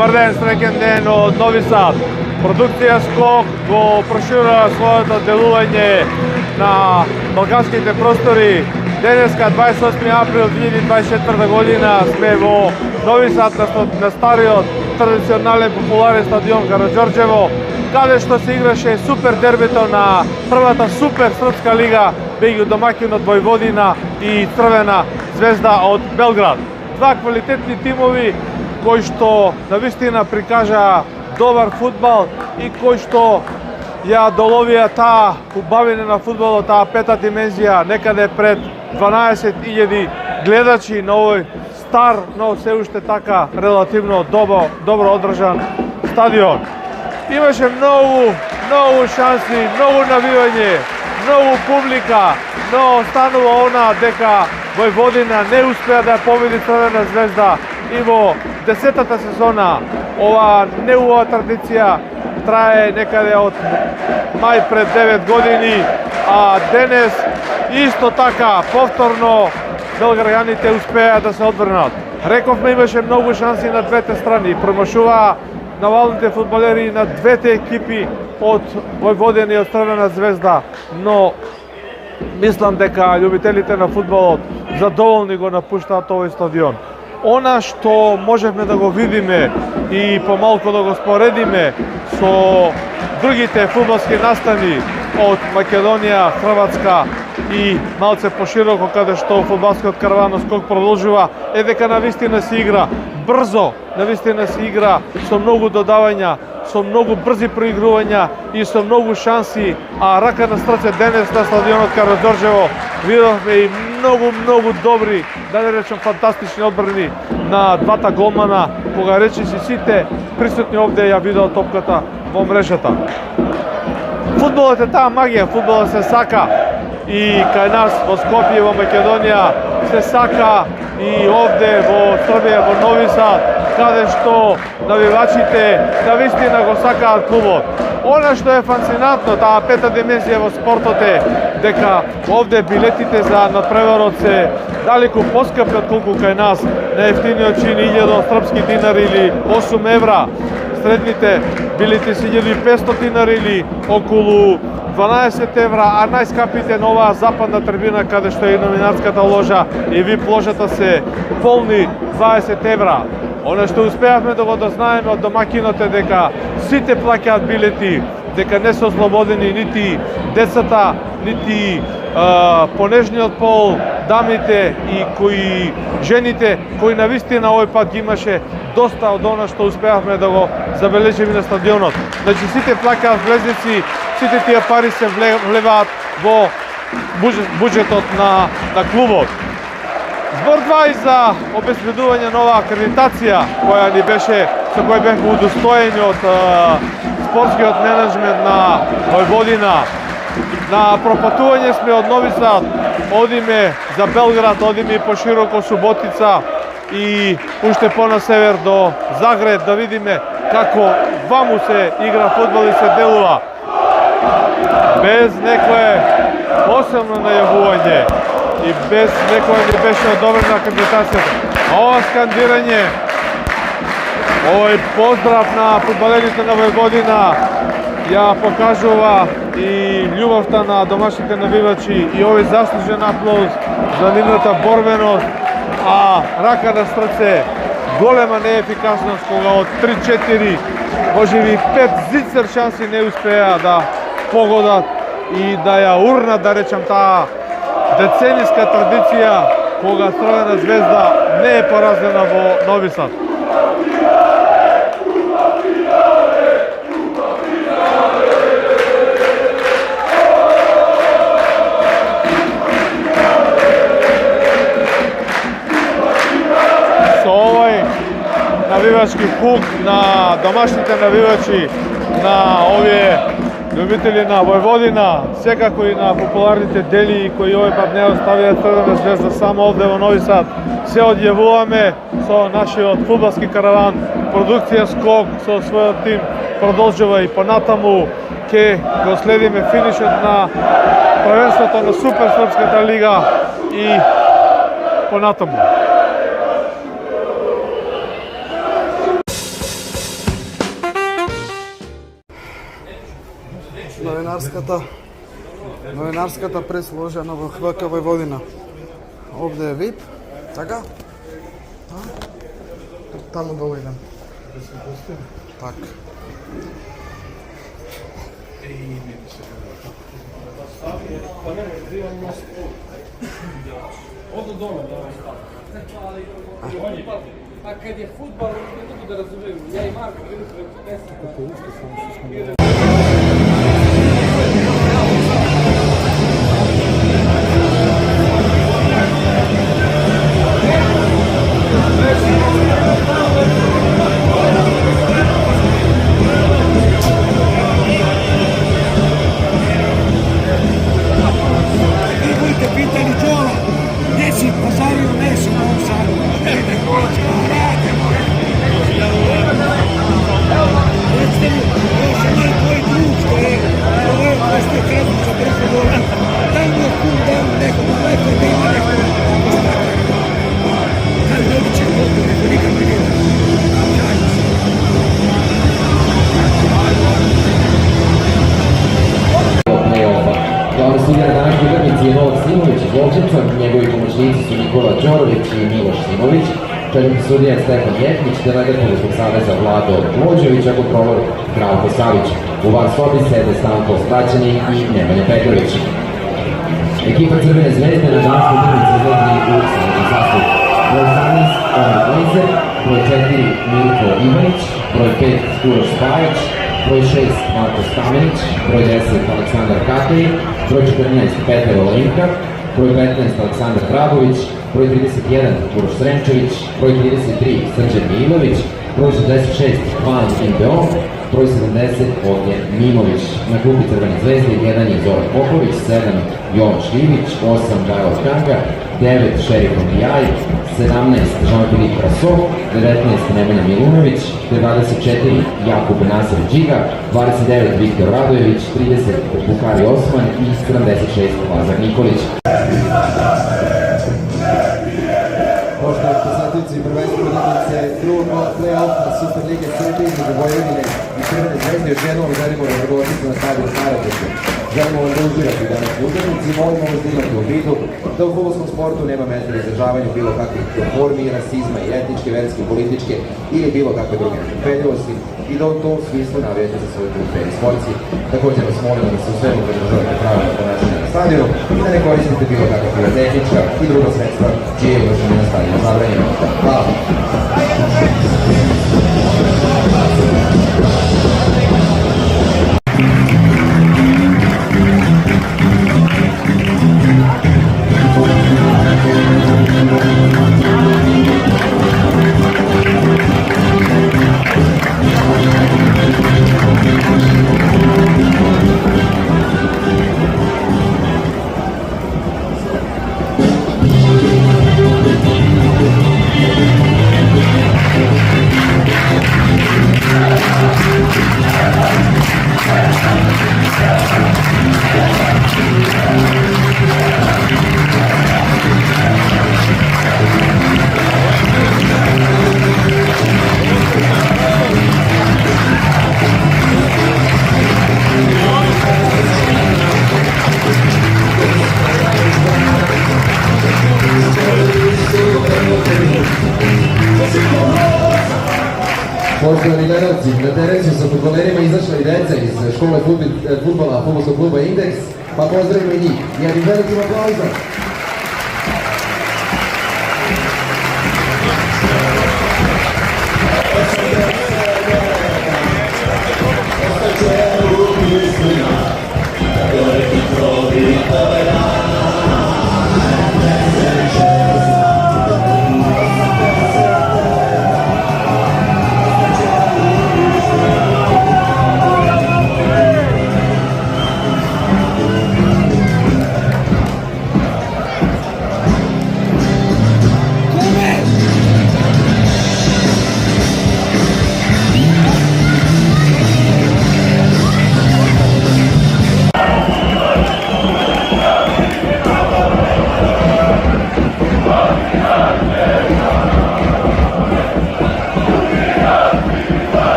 Добар ден, среќен ден од Нови Сад. Продукција Скок го проширува своето делување на балканските простори. Денеска, 28 април 2024 година, сме во Нови Сад на стариот традиционален популарен стадион Караѓорđevo, каде што се играше супер дербито на првата супер српска лига меѓу домаќинот Војводина и Црвена Звезда од Белград. Два квалитетни тимови кои што навистина прикажа добар фудбал и кои што ја доловија таа убавина на фудбалот, таа пета димензија некаде пред 12.000 гледачи на овој стар, но се уште така релативно добро одржан стадион. Имаше многу шанси, многу навивање, многу публика, но станува она дека Војводина не успеа да ја победи Црвена Звезда и во 10-та сезона ова неубава традиција трае некаде од мај пред 9 години, а денес исто така повторно белграѓаните успеа да се одврнат. Рековме, имаше многу шанси на двете страни, промашуваа навалните фудбалери на двете екипи од Војводина и од Црвена Звезда, но мислам дека љубителите на фудбалот задоволни го напуштаат овој стадион. Она што можевме да го видиме и помалку да го споредиме со другите фудбалски настани од Македонија, Хрватска и малце пошироко, каде што фудбалскиот караван Скок продолжува, е дека навистина се игра брзо, навистина се игра со многу додавања, со многу брзи проигрувања и со многу шанси, а рака на срце денес на стадионот Караѓорđevo видовме и многу добри, да не речем фантастични одбрани на двата голмана, кога речиси сите присутни овде ја видел топката во мрежата. Фудбалот е таа магија, фудбалот се сака и кај нас во Скопје, во Македонија се сака и овде во Србија, во Нови Сад, каде што навивачите навистина го сакаат клубот. Она што е фасцинантно, таа пета димензија во спортот е дека овде билетите за надпреварот се далеку поскапи од колку кај нас. На ефтиниот чин 1000 српски динари или 8 евра. Средните билети се 1500 динари или околу 12 евра, а најскапите на оваа западна трибина, каде што е номинатската ложа и вип ложата, се полни 20 евра. Оно што успеавме да го дознаеме од домакинот е дека сите плаќаат билети, дека не се ослободени нити децата, нити понежниот пол, дамите и кои жените, кои навистина овој пат ги имаше доста од она што успеавме да го забележиме на стадионот. Значи сите плаќаат влезници, сите тие пари се влеваат во буџетот на клубот. Збор 2 и за обезбедување нова акредитација која ни беше, со која бевме удостоени од спортскиот менеджмент на Војводина. На пропатување сме од Нови Сад, одиме за Белград, одиме и пошироко Суботица и уште по-на север до Загреб, да видиме како ваму се игра фудбал и се делува. Без некое посебно најавување и без некоја не беше одобрена акредитацијата. Ова скандирање, овој поздрав на фудбалерите на Војводина ја покажува и љубовта на домашните навивачи и овој заслужен аплауз за нивната борбеност, а рака на срце, голема неефикасност кога од 3-4, можеби 5 зицер шанси не успеа да погодат и да ја урнат, да речам, таа децениска традиција кога Црвена Звезда не е поразена во Нови Сад. Со овој навивачки хук на домашните навивачи, на овие љубители на Војводина, секако и на популарните дели кои овој пат не оставија Црвена Звезда само овде во Нови Сад, се одјавуваме со нашиот фудбалски караван. Продукција Скок со својот тим продолжува и понатаму. Ке го следиме финишот на првенството на Супер Српската лига и понатаму. Новинарската пресложена во ХВК Војводина. Овде е VIP, така? Таму долу идем. Так. Оdo dole da vam stavim. A kad je futbol, ne mogu da razumijem. Ja i Marko, vidim preko 10. Njegovi pomoćnici su Nikola Đorović i Miloš Simović, četvrti sudija Stefan Jetnić, te redaktor Ruskog saveza Vlado Gvođević, a kontrolor Zdravko Savić. U VAR sobi sede Stanko Straćani i Nemanja Petrović. Ekipa Crvene zvezde na danskoj utakmici izlazi u srednji sastav. Broj 18 Omer Glazer, broj 4 Milko Ivanić, broj 5 Uroš Spajić, broj 6 Marko Stamenić, broj 10 Aleksandar Katej, broj 14 Petar Olenka, broj 15 Aleksandar Dragović, broj 31 Uroš Sremčević, broj 33 Srđan Milović, broj 66 Van Inbeon, broj 70 Ognjen Mimović. Na klupi Crvene zvezde 1 je Zoran Popović, 7 Jovan Šljivić, 8 Gajlo Kanga, 9 Šerif Ondijaj, 17 Jean-Philippe Brasso, 19 Nemanja Milunović, 24 Jakub Nasir Džiga, 29 Viktor Radojević, 30 Bukari Osman i 76 Lazar Nikolić. Poštovani poslušnici prvenstvene utakmice drugog play-offa Superlige Srbije između Vojvodine i Crvene zvezde, još jednom želimo da pregovorite na stadion Staragradu. Želimo vam da uživate danas u utakmici i molimo vas da imate u vidu da u fudbalskom sportu nema mesta za izražavanju bilo kakvih formi, rasizma i etničke, verske, političke ili bilo kakve druge netrpeljivosti i da u tom smislu navijete za svoje klupe i sporci. Također vas molimo da se u svemu pridržavate pravila ponašanja na stadionu i da ne koristite bilo kakva pirotehnička i druga sredstva čije je unošenje na stadionu zabranjeno. Hvala. Poštovani gledalci, na teren su sa fudbalerima izašla i deca iz škole fudbala fudbalskog kluba Indeks, pa pozdravimo i njih. Jednim velikim aplauzom.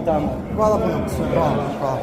tamo. Hvala puno. Hvala.